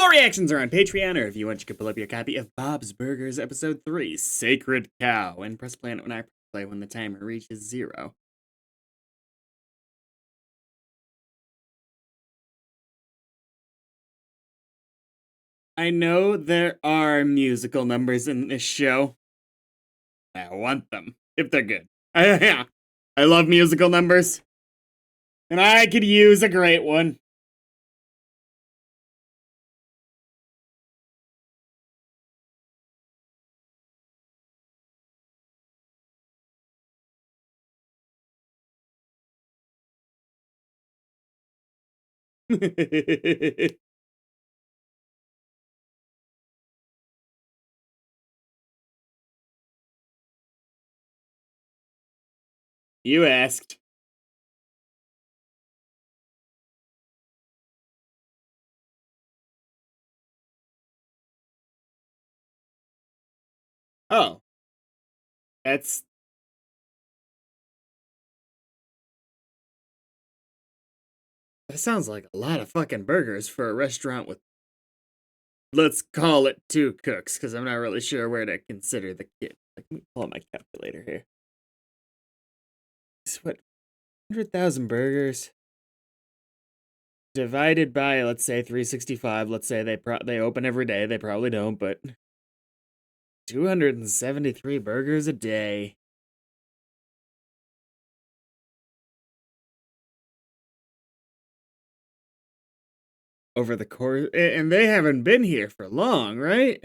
More reactions are on Patreon, or if you want, you can pull up your copy of Bob's Burgers Episode 3, Sacred Cow, and press play on it when I play when the timer reaches 0. I know there are musical numbers in this show. I want them, if they're good. I love musical numbers, and I could use a great one. You asked. Oh, that's... that sounds like a lot of fucking burgers for a restaurant with, let's call it 2 cooks, because I'm not really sure where to consider the kid. Let me pull out my calculator here. It's what, 100,000 burgers divided by, let's say, 365. Let's say they open every day. They probably don't, but 273 burgers a day. Over the course, and they haven't been here for long, right?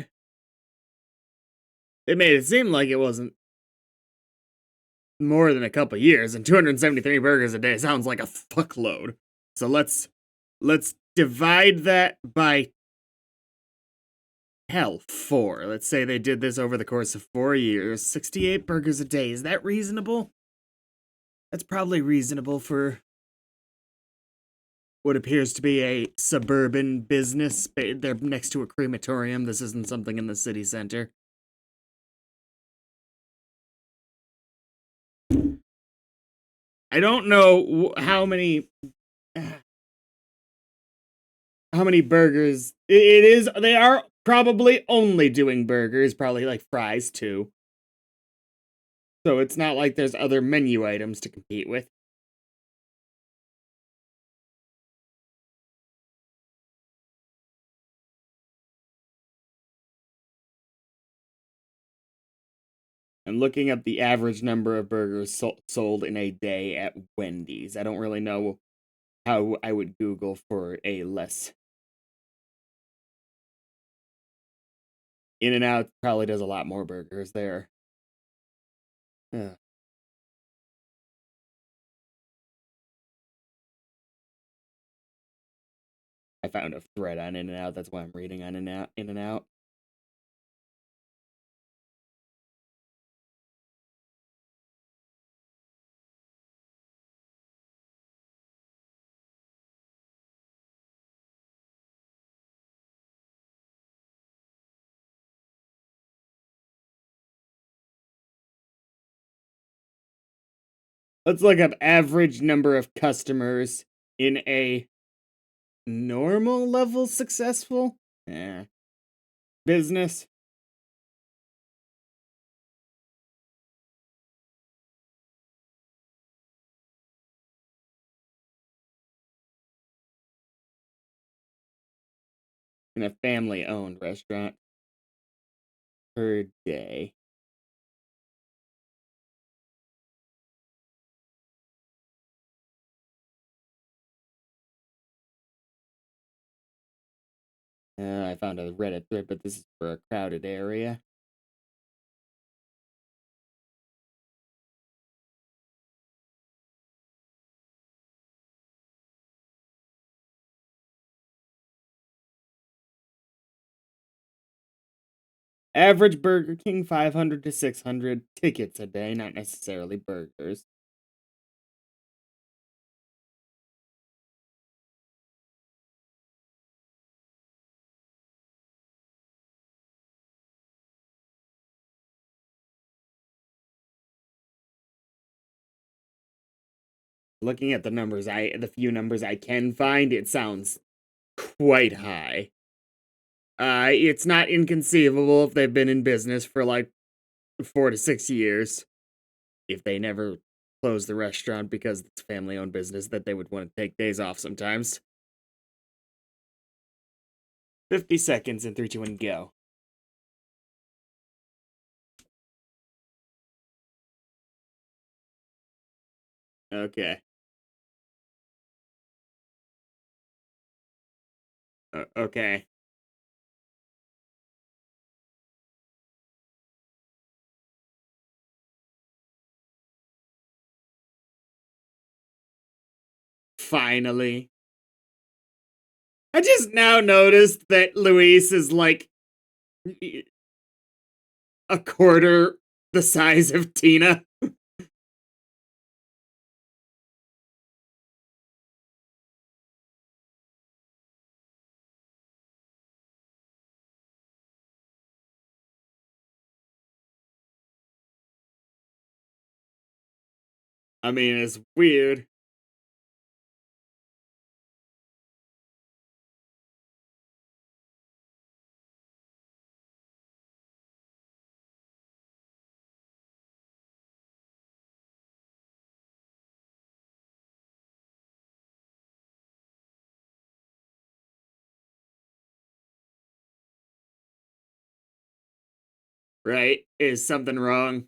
It made it seem like it wasn't more than a couple years, and 273 burgers a day sounds like a fuckload. So let's divide that by, hell, 4. Let's say they did this over the course of 4 years. 68 burgers a day. Is that reasonable? That's probably reasonable for what appears to be a suburban business. They're next to a crematorium. This isn't something in the city center. I don't know how many burgers it is. They are probably only doing burgers, probably like fries too. So it's not like there's other menu items to compete with. I'm looking up the average number of burgers sold in a day at Wendy's. I don't really know how I would Google for a less. In-N-Out probably does a lot more burgers there. Ugh. I found a thread on In-N-Out. That's why I'm reading on In-N-Out. Let's look up average number of customers in a normal level successful business. In a family-owned restaurant per day. I found a Reddit thread, but this is for a crowded area. Average Burger King 500 to 600 tickets a day, not necessarily burgers. Looking at the numbers, the few numbers I can find, it sounds quite high. It's not inconceivable if they've been in business for like 4 to 6 years. If they never close the restaurant because it's family owned business, that they would want to take days off sometimes. 50 seconds in 3, 2, 1, go. Okay. Okay. Finally. I just now noticed that Luis is like a quarter the size of Tina. I mean, it's weird. Right? Is something wrong?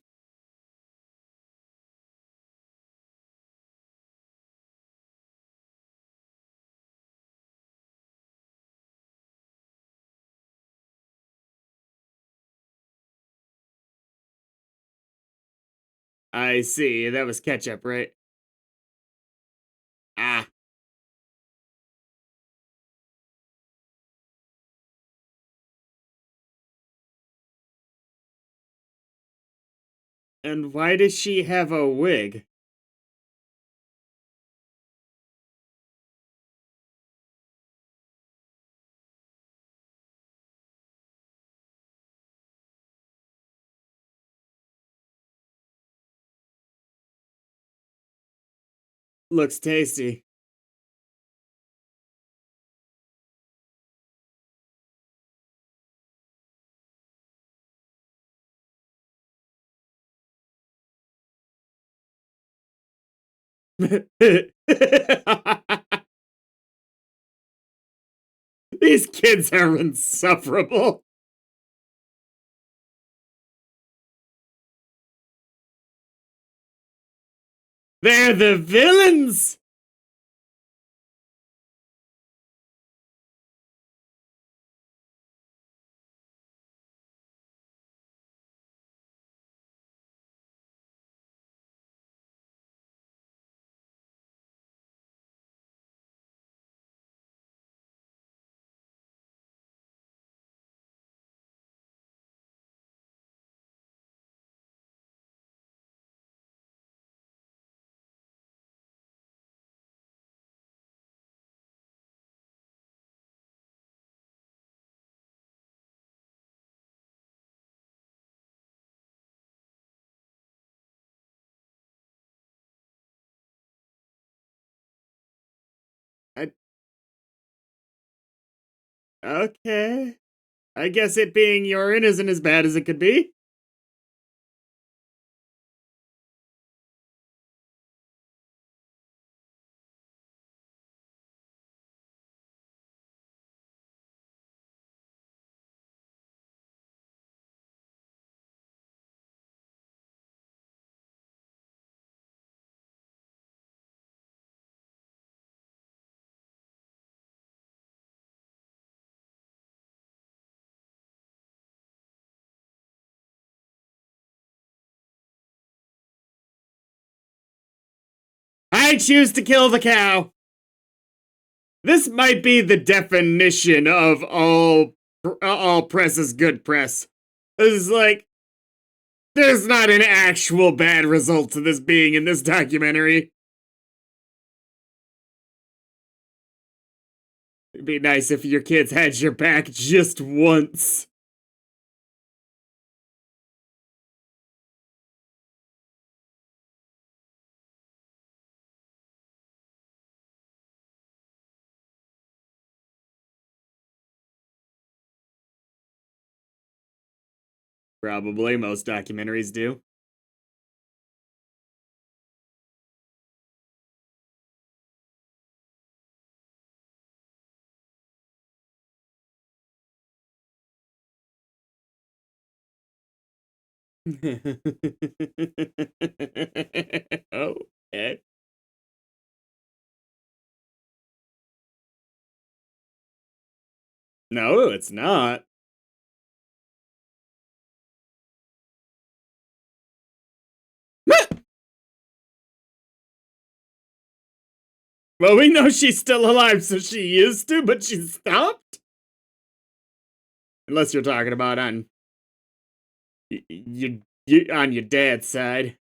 I see. That was ketchup, right? Ah. And why does she have a wig? Looks tasty. These kids are insufferable. They're the villains. I, okay. I guess it being urine isn't as bad as it could be. I choose to kill the cow. This might be the definition of all press is good press. It's like there's not an actual bad result to this being in this documentary. It'd be nice if your kids had your back just once. Probably most documentaries do. Oh, okay. No, it's not. Well, we know she's still alive, so she used to, but she stopped? Unless you're talking about on you on your dad's side.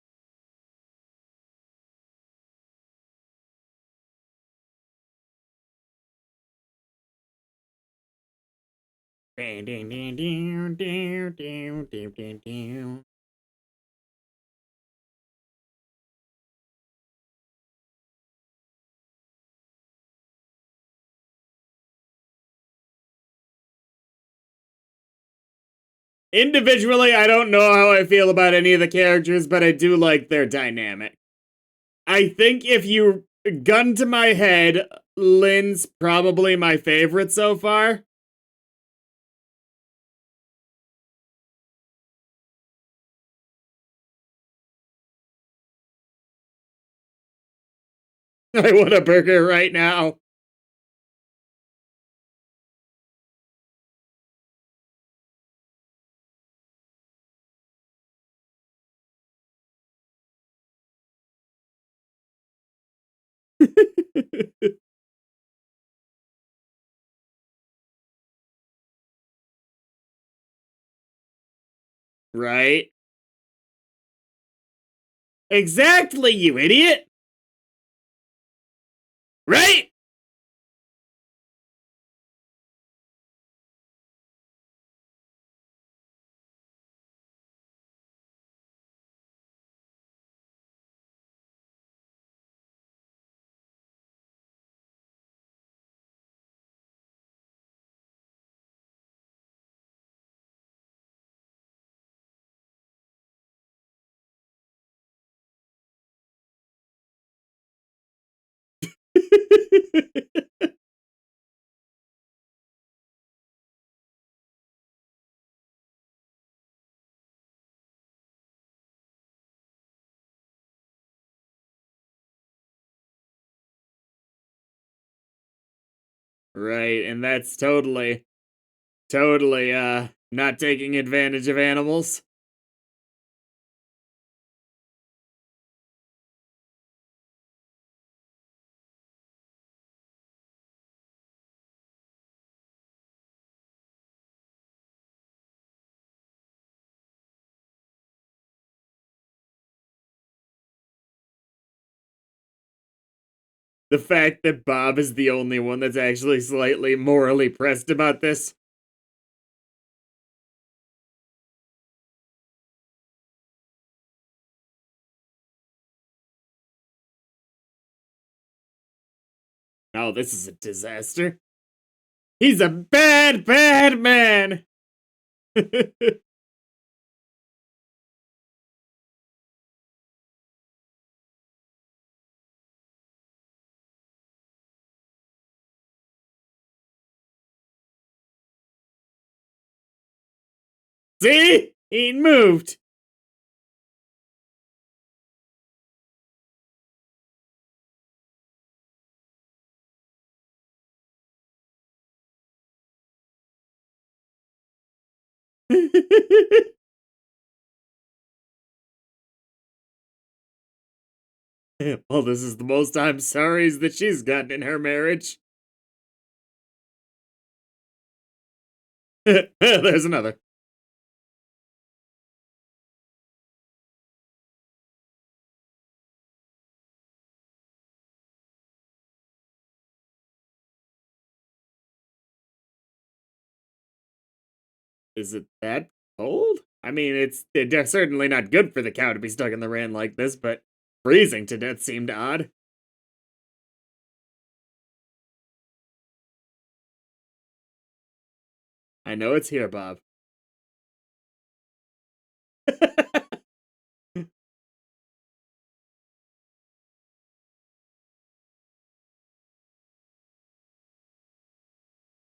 Individually, I don't know how I feel about any of the characters, but I do like their dynamic. I think if you gun to my head, Lynn's probably my favorite so far. I want a burger right now. Right? Exactly, you idiot! Right? Right, and that's totally, not taking advantage of animals. The fact that Bob is the only one that's actually slightly morally pressed about this. Oh, this is a disaster. He's a bad, bad man! See? He moved. Well, this is the most I'm sorry's that she's gotten in her marriage. There's another. Is it that cold? I mean, it's certainly not good for the cow to be stuck in the rain like this, but freezing to death seemed odd. I know it's here, Bob.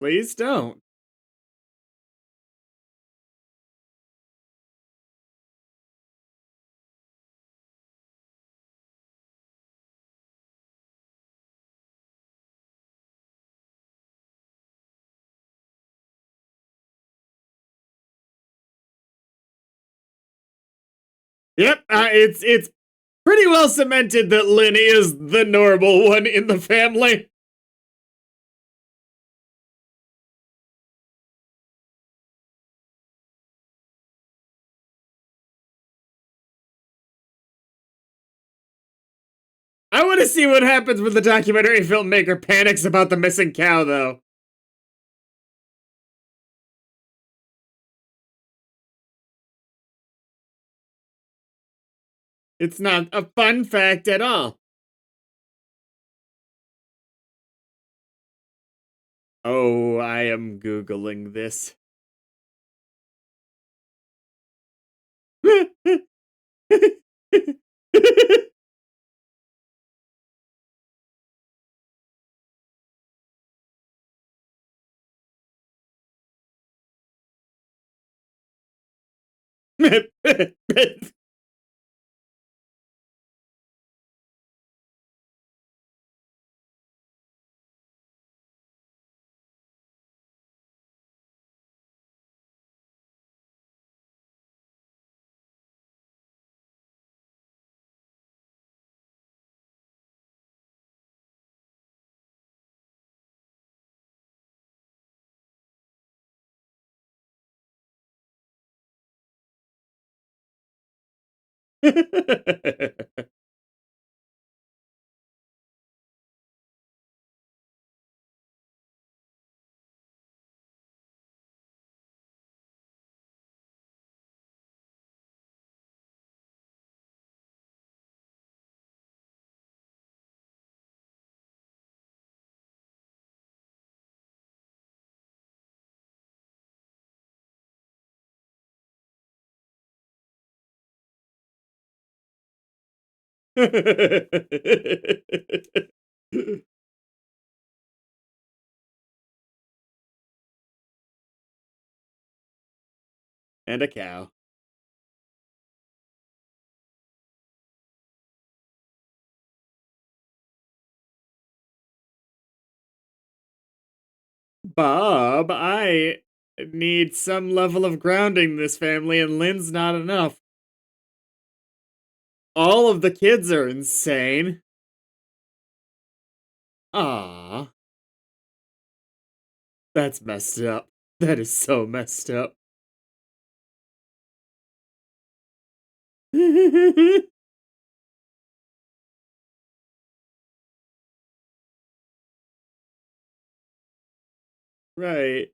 Please don't. Yep, it's pretty well cemented that Lynn is the normal one in the family. I want to see what happens when the documentary filmmaker panics about the missing cow, though. It's not a fun fact at all. Oh, I am Googling this. And a cow. Bob, I need some level of grounding in this family, and Lynn's not enough. All of the kids are insane. Ah, that's messed up. That is so messed up. Right.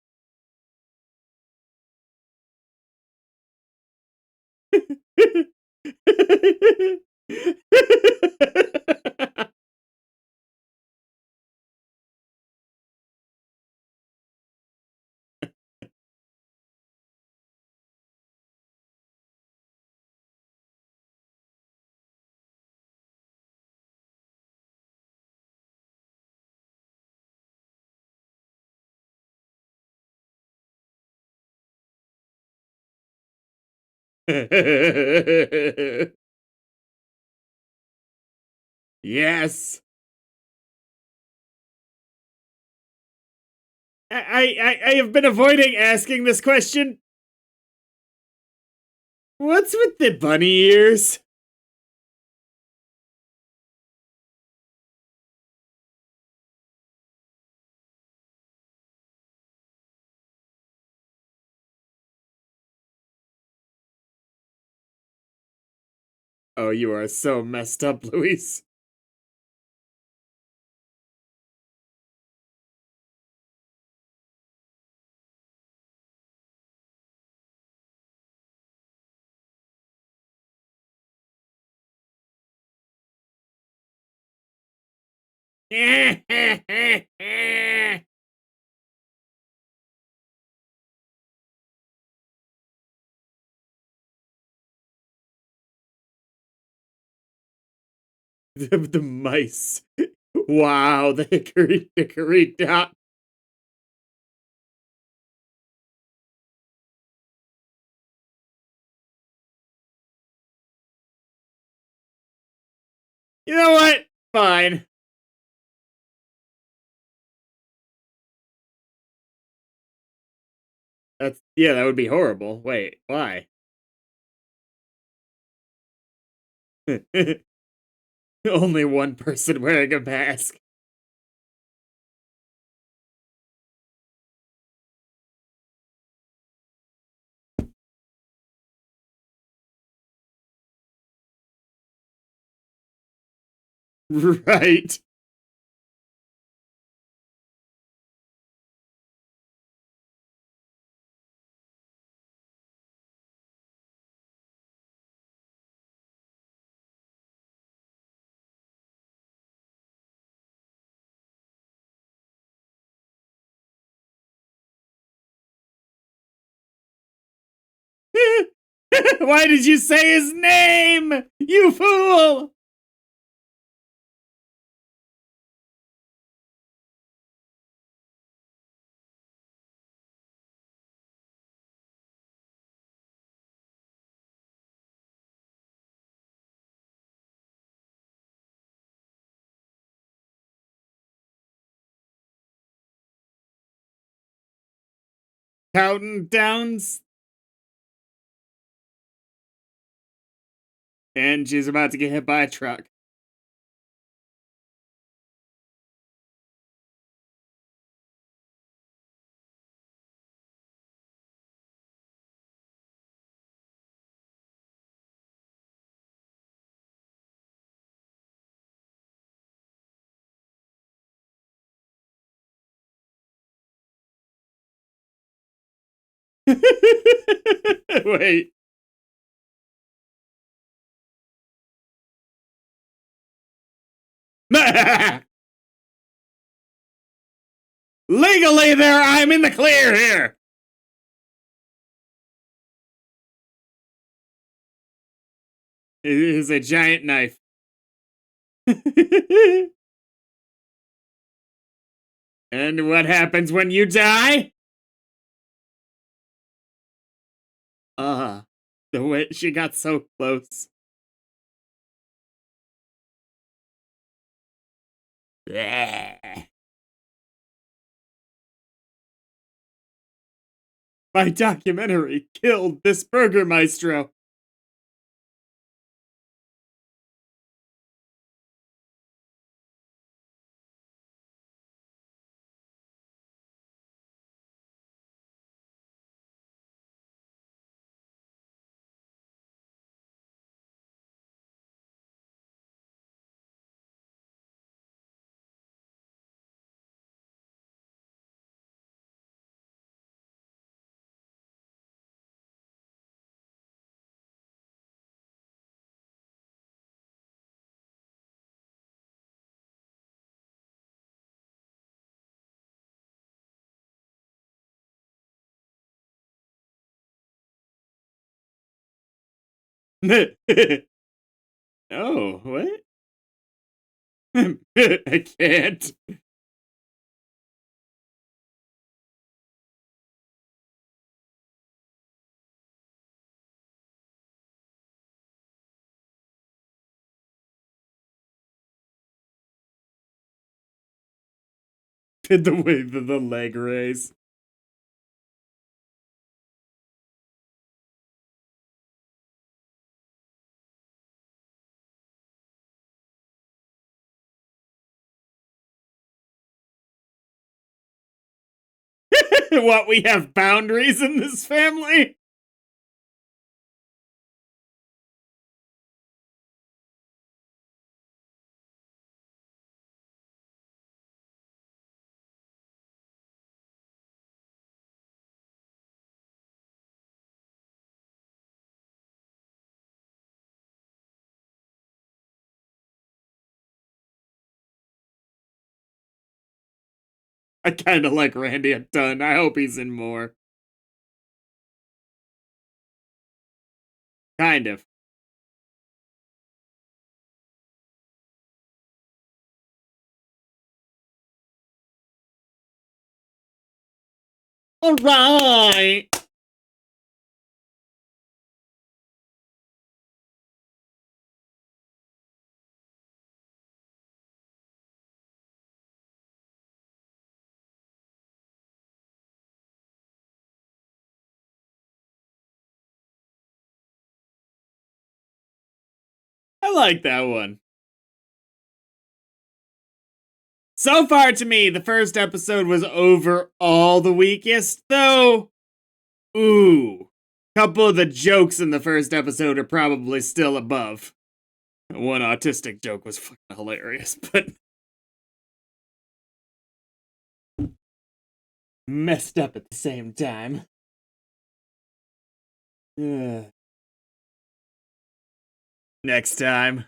Yes. I have been avoiding asking this question. What's with the bunny ears? Oh, you are so messed up, Luis. The mice. Wow, the hickory dickory dock. You know what? Fine. That's yeah, that would be horrible. Wait, why? Only one person wearing a mask. Right. Why did you say his name? You fool! Counting downs, and she's about to get hit by a truck. Wait. Legally, there, I'm in the clear here. It is a giant knife. And what happens when you die? Uh, the way she got so close. Bleh. My documentary killed this burger maestro. Oh, what? I can't. Did the way the leg raise. What, we have boundaries in this family? I kind of like Randy a ton. I hope he's in more. Kind of. Alright! I like that one. So far to me, the first episode was overall the weakest, though. Ooh. Couple of the jokes in the first episode are probably still above. One autistic joke was fucking hilarious, but messed up at the same time. Next time.